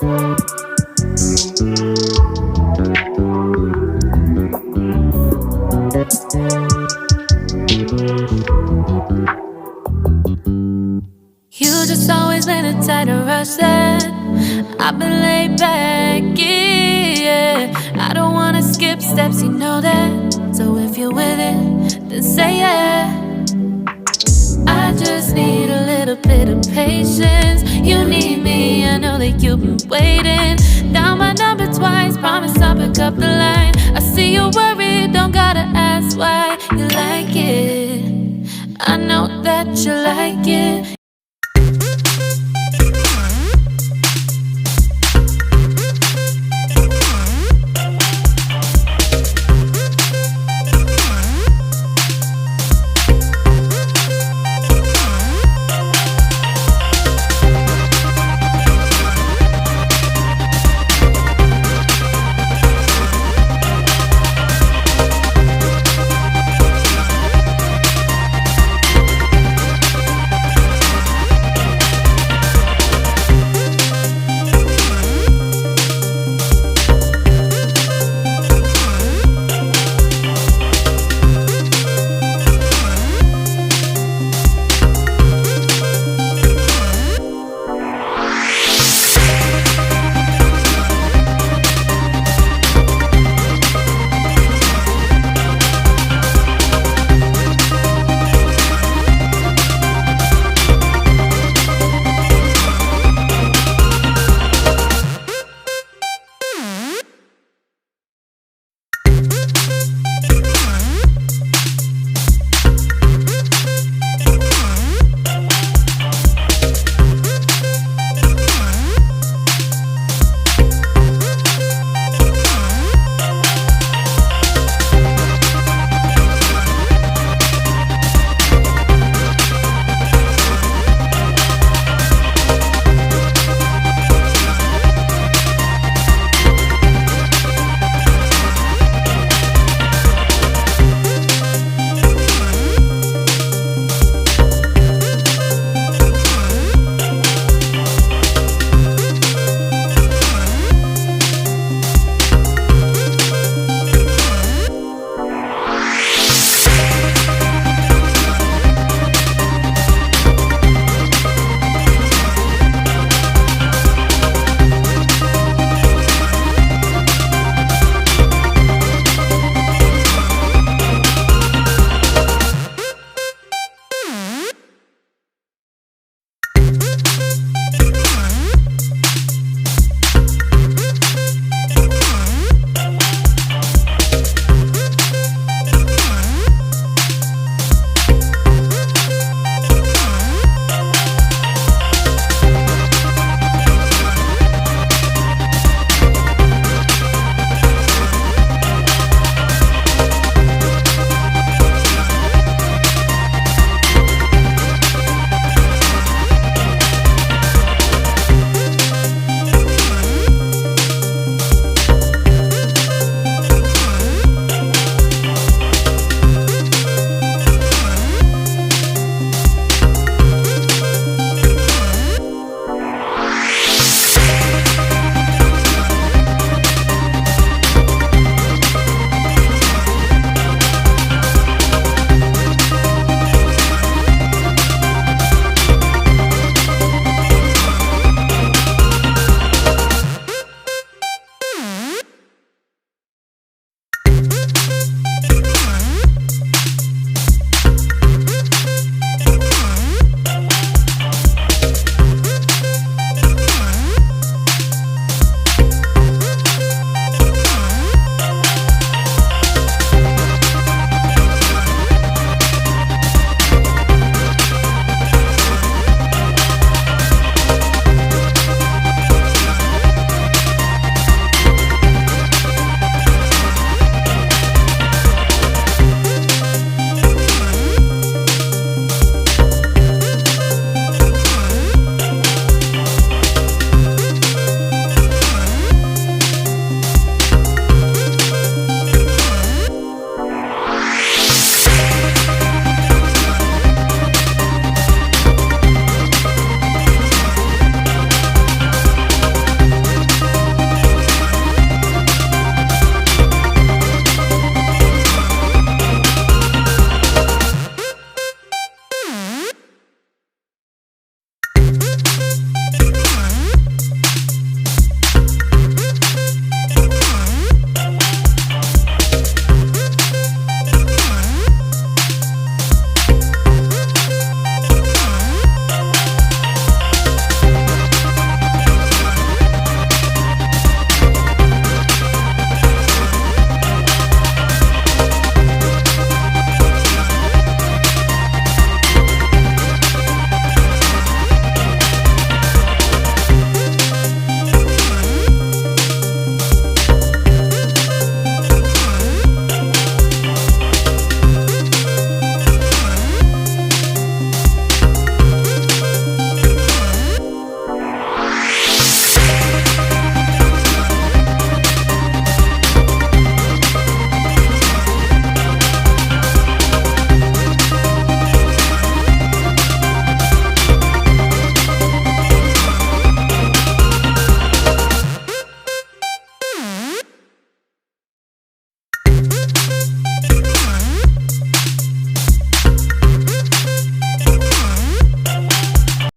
You just always been a tighter rush that I've been laid back, yeah. I don't wanna skip steps, you know that. So if you're with it, then say yeah. I just need a little bit of patience. You need me, I know that you've been waiting. Down my number twice, promise I'll pick up the line. I see you worried, don't gotta ask why. You like it, I know that you like it.